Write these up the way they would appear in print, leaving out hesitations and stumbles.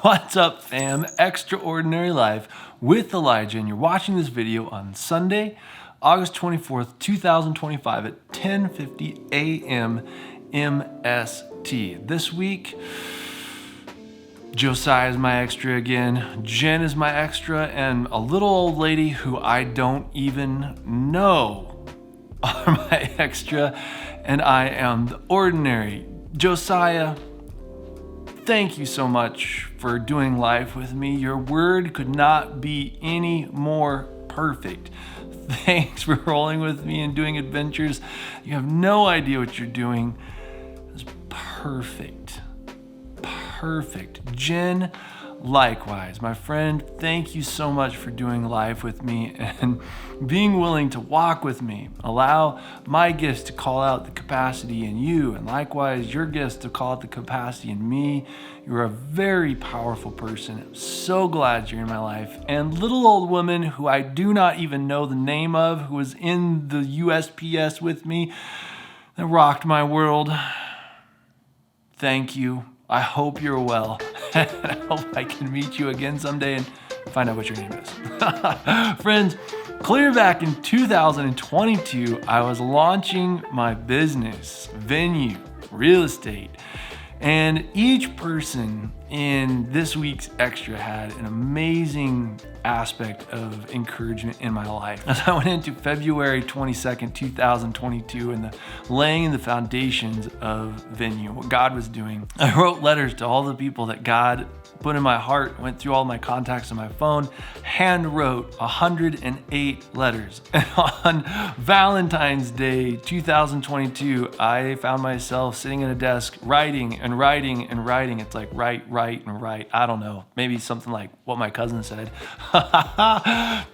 What's up, fam? Extraordinary Life with Elijah, and you're watching this video on Sunday, August 24th, 2025 at 10:50 a.m. MST. This week, Josiah is my extra again, Jen is my extra, and a little old lady who I don't even know are my extra, and I am the ordinary. Josiah, thank you so much for doing life with me. Your word could not be any more perfect. Thanks for rolling with me and doing adventures. You have no idea what you're doing. It's perfect. Perfect. Jen, likewise. My friend, thank you so much for doing life with me and being willing to walk with me. Allow my gifts to call out the capacity in you, and likewise your gifts to call out the capacity in me. You're a very powerful person. I'm so glad you're in my life. And little old woman who I do not even know the name of, who was in the USPS with me, that rocked my world. Thank you. I hope you're well. I hope I can meet you again someday and find out what your name is. Friends, clear back in 2022, I was launching my business, Venue Real Estate. And each person in this week's extra had an amazing aspect of encouragement in my life. As I went into February 22nd, 2022, and the laying the foundations of Venue, what God was doing, I wrote letters to all the people that God put in my heart, went through all my contacts on my phone, hand wrote 108 letters. And on Valentine's Day 2022, I found myself sitting at a desk writing and writing and writing. It's like write and write. I don't know, maybe something like what my cousin said.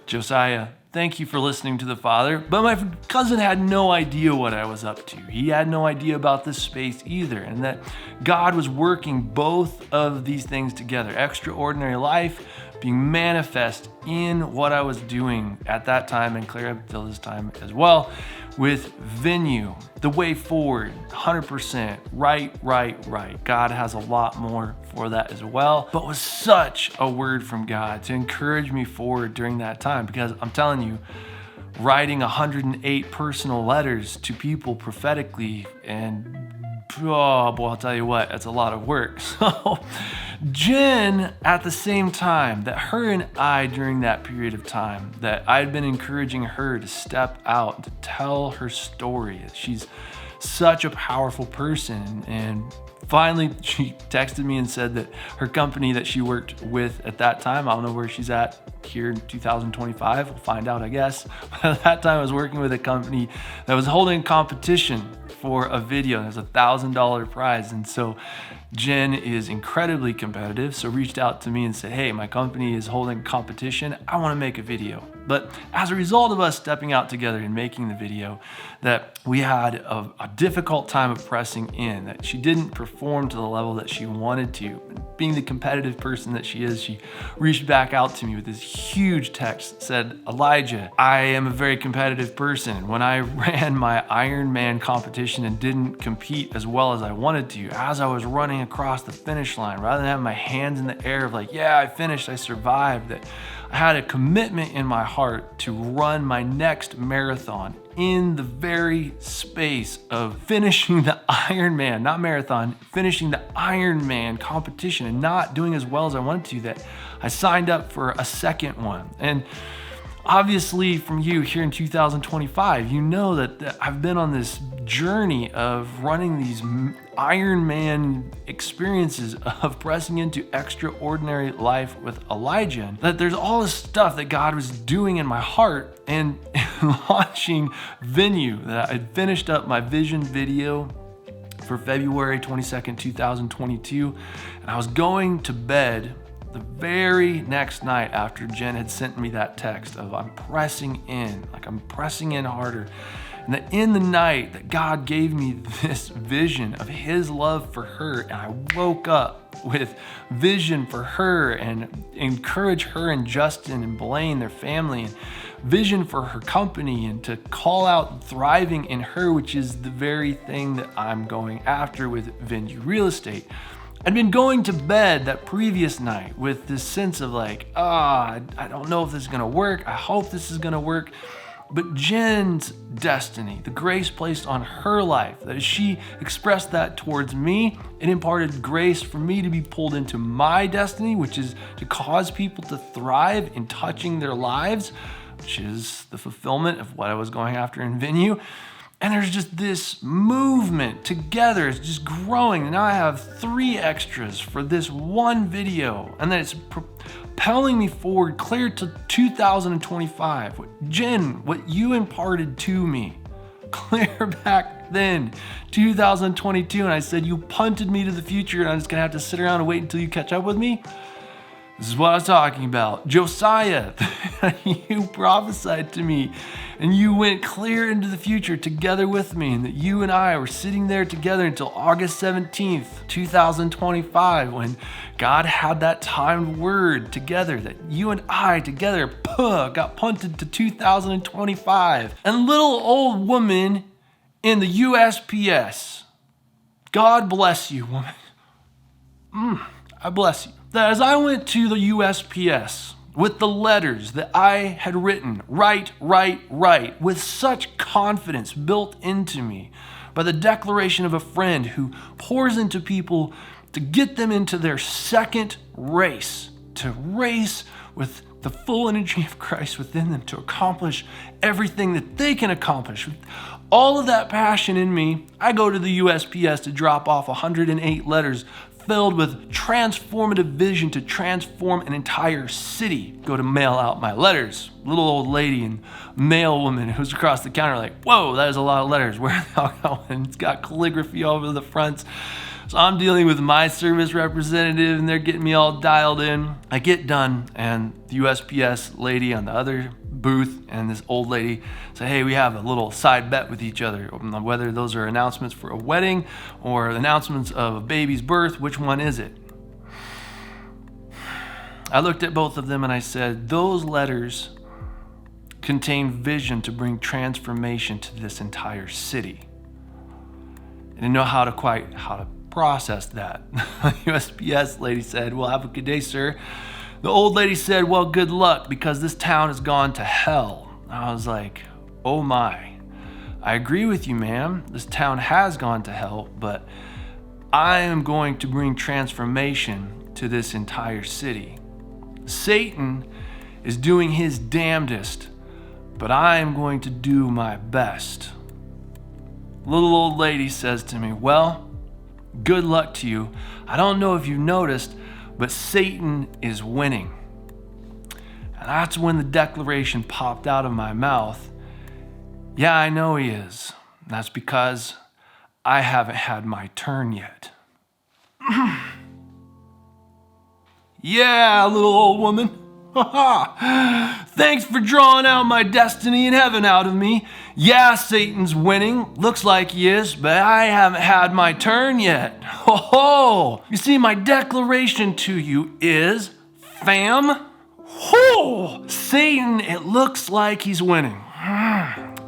Josiah, thank you for listening to the Father. But my cousin had no idea what I was up to. He had no idea about this space either, and that God was working both of these things together. Extraordinary life being manifest in what I was doing at that time and clear up till this time as well with Venue, the way forward, 100%, right. God has a lot more for that as well, but was such a word from God to encourage me forward during that time, because I'm telling you, writing 108 personal letters to people prophetically, and oh boy, I'll tell you what, it's a lot of work. So Jen, at the same time, that her and I during that period of time, that I'd been encouraging her to step out, to tell her story. She's such a powerful person, and finally she texted me and said that her company that she worked with at that time, I don't know where she's at here in 2025, we'll find out, I guess. But at that time I was working with a company that was holding a competition for a video. There's $1,000 prize. And so Jen is incredibly competitive, so reached out to me and said, hey, my company is holding a competition. I want to make a video. But as a result of us stepping out together and making the video, that we had a difficult time of pressing in, that she didn't perform to the level that she wanted to. Being the competitive person that she is, she reached back out to me with this huge text, said, Elijah, I am a very competitive person. When I ran my Ironman competition and didn't compete as well as I wanted to, as I was running across the finish line, rather than having my hands in the air of like, yeah, I finished, I survived, that I had a commitment in my heart to run my next marathon in the very space of finishing the Ironman, not marathon, finishing the Ironman competition and not doing as well as I wanted to, that I signed up for a second one. And obviously from you here in 2025, you know that I've been on this journey of running these Ironman experiences of pressing into extraordinary life with Elijah. That there's all this stuff that God was doing in my heart, and launching Venue, that I finished up my vision video for February 22nd, 2022, and I was going to bed the very next night after Jen had sent me that text of I'm pressing in harder. And that in the night that God gave me this vision of his love for her, and I woke up with vision for her and encourage her and Justin and Blaine, their family, and vision for her company, and to call out thriving in her, which is the very thing that I'm going after with Venue Real Estate. I'd been going to bed that previous night with this sense of like, I don't know if this is gonna work. I hope this is gonna work. But Jen's destiny, the grace placed on her life, that as she expressed that towards me, it imparted grace for me to be pulled into my destiny, which is to cause people to thrive in touching their lives, which is the fulfillment of what I was going after in Venue. And there's just this movement together. It's just growing. And now I have 3 extras for this one video. And then it's propelling me forward clear to 2025. Jen, what you imparted to me clear back then, 2022. And I said, you punted me to the future and I'm just gonna have to sit around and wait until you catch up with me. This is what I was talking about. Josiah, you prophesied to me and you went clear into the future together with me, and that you and I were sitting there together until August 17th, 2025, when God had that timed word together, that you and I together got punted to 2025. And little old woman in the USPS, God bless you, woman. I bless you. That as I went to the USPS with the letters that I had written, write, with such confidence built into me by the declaration of a friend who pours into people to get them into their second race, to race with the full energy of Christ within them, to accomplish everything that they can accomplish. With all of that passion in me, I go to the USPS to drop off 108 letters filled with transformative vision to transform an entire city. Go to mail out my letters. Little old lady and mail woman who's across the counter like, whoa, that is a lot of letters. Where are they all going? It's got calligraphy all over the fronts. So I'm dealing with my service representative and they're getting me all dialed in. I get done and the USPS lady on the other booth and this old lady say, hey, we have a little side bet with each other, whether those are announcements for a wedding or announcements of a baby's birth, which one is it? I looked at both of them and I said, those letters contain vision to bring transformation to this entire city. I didn't know how to process that. The USPS lady said, well, have a good day, sir. The old lady said, well, good luck because this town has gone to hell. I was like, oh my. I agree with you, ma'am. This town has gone to hell, but I am going to bring transformation to this entire city. Satan is doing his damnedest, but I am going to do my best. Little old lady says to me, well, good luck to you. I don't know if you noticed, but Satan is winning. And that's when the declaration popped out of my mouth. Yeah, I know he is. That's because I haven't had my turn yet. Yeah, little old woman. Thanks for drawing out my destiny in heaven out of me. Yeah, Satan's winning. Looks like he is, but I haven't had my turn yet. Ho! You see, my declaration to you is, fam, Satan, it looks like he's winning.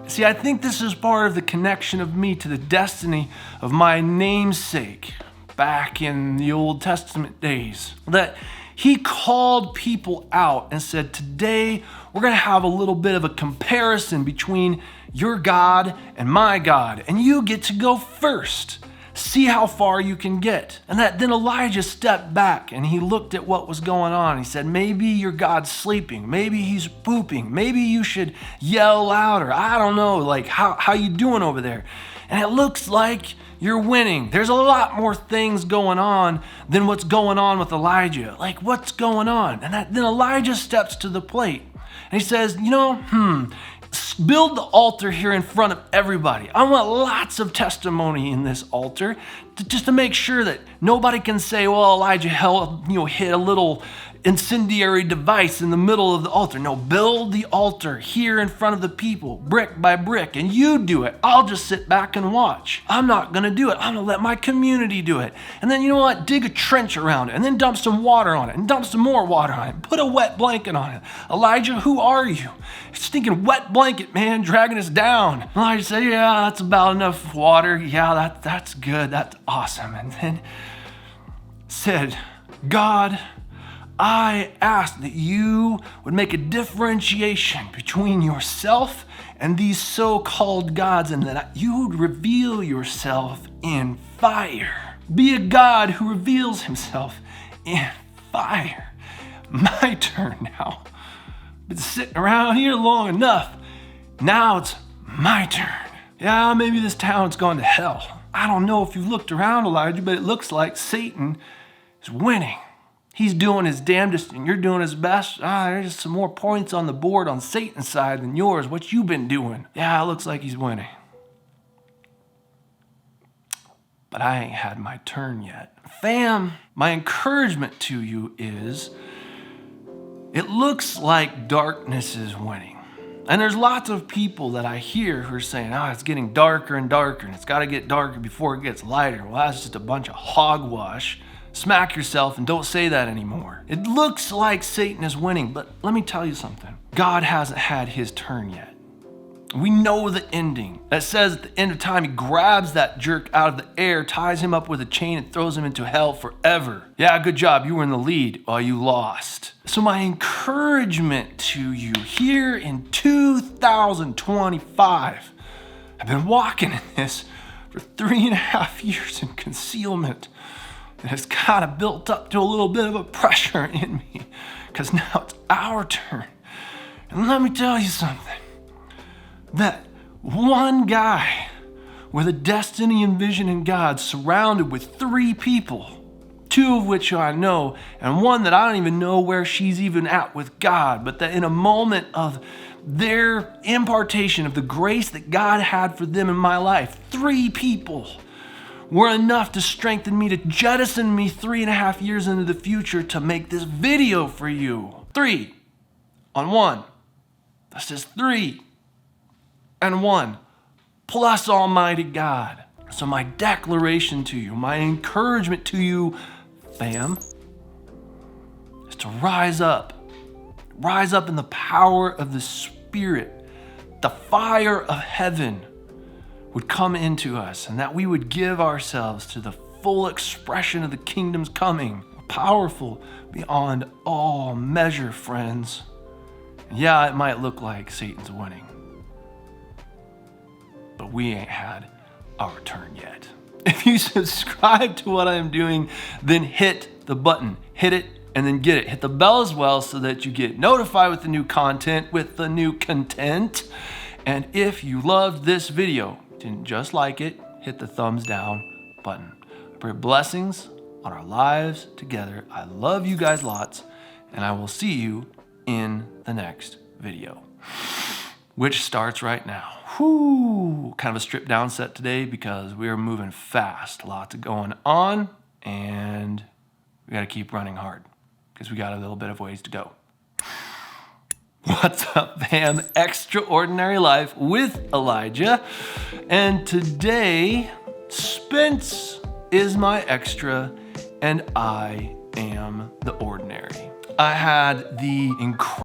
See, I think this is part of the connection of me to the destiny of my namesake back in the Old Testament days. That he called people out and said, today we're going to have a little bit of a comparison between your God and my God, and you get to go first. See how far you can get. And then Elijah stepped back and he looked at what was going on. He said, maybe your God's sleeping. Maybe he's pooping. Maybe you should yell louder. I don't know, like how you doing over there? And it looks like you're winning. There's a lot more things going on than what's going on with Elijah. Like, what's going on? And then Elijah steps to the plate and he says, build the altar here in front of everybody. I want lots of testimony in this altar just to make sure that nobody can say, well, Elijah hit a little incendiary device in the middle of the altar. No, build the altar here in front of the people, brick by brick, and you do it. I'll just sit back and watch. I'm not going to do it. I'm going to let my community do it. And then, you know what? Dig a trench around it and then dump some water on it and dump some more water on it. Put a wet blanket on it. Elijah, who are you? Stinking wet blanket, man, dragging us down. Elijah said, yeah, that's about enough water. Yeah, that's good. That's awesome. And then said, God, I ask that you would make a differentiation between yourself and these so-called gods, and that you would reveal yourself in fire. Be a God who reveals himself in fire. My turn now. Been sitting around here long enough. Now it's my turn. Yeah, maybe this town's gone to hell. I don't know if you've looked around, Elijah, but it looks like Satan is winning. He's doing his damnedest and you're doing his best. There's some more points on the board on Satan's side than yours. What you been doing? Yeah, it looks like he's winning. But I ain't had my turn yet. Fam, my encouragement to you is, it looks like darkness is winning. And there's lots of people that I hear who are saying, it's getting darker and darker, and it's got to get darker before it gets lighter. Well, that's just a bunch of hogwash. Smack yourself and don't say that anymore. It looks like Satan is winning, but let me tell you something. God hasn't had his turn yet. We know the ending. That says at the end of time, he grabs that jerk out of the air, ties him up with a chain, and throws him into hell forever. Yeah, good job. You were in the lead while you lost. So my encouragement to you here in 2025, I've been walking in this for 3.5 years in concealment. And it's kind of built up to a little bit of a pressure in me because now it's our turn. And let me tell you something. That one guy with a destiny and vision in God, surrounded with 3 people, 2 of which I know, and one that I don't even know where she's even at with God, but that in a moment of their impartation of the grace that God had for them in my life, 3 people were enough to strengthen me, to jettison me 3.5 years into the future to make this video for you. 3 on 1. That's just 3 and 1 plus Almighty God. So my declaration to you, my encouragement to you, fam, is to rise up. Rise up in the power of the Spirit. The fire of heaven would come into us, and that we would give ourselves to the full expression of the kingdom's coming. Powerful beyond all measure, friends. Yeah, it might look like Satan's winning, but we ain't had our turn yet. If you subscribe to what I'm doing, then hit the button, hit it, and then get it. Hit the bell as well so that you get notified with the new content, with the new content. And if you loved this video, didn't just like it, hit the thumbs down button. I pray blessings on our lives together. I love you guys lots, and I will see you in the next video, which starts right now. Whoo! Kind of a stripped down set today because we are moving fast. Lots going on, and we got to keep running hard because we got a little bit of ways to go. What's up, fam? Extraordinary Life with Elijah. And today, Spence is my extra, and I am the ordinary. I had the incredible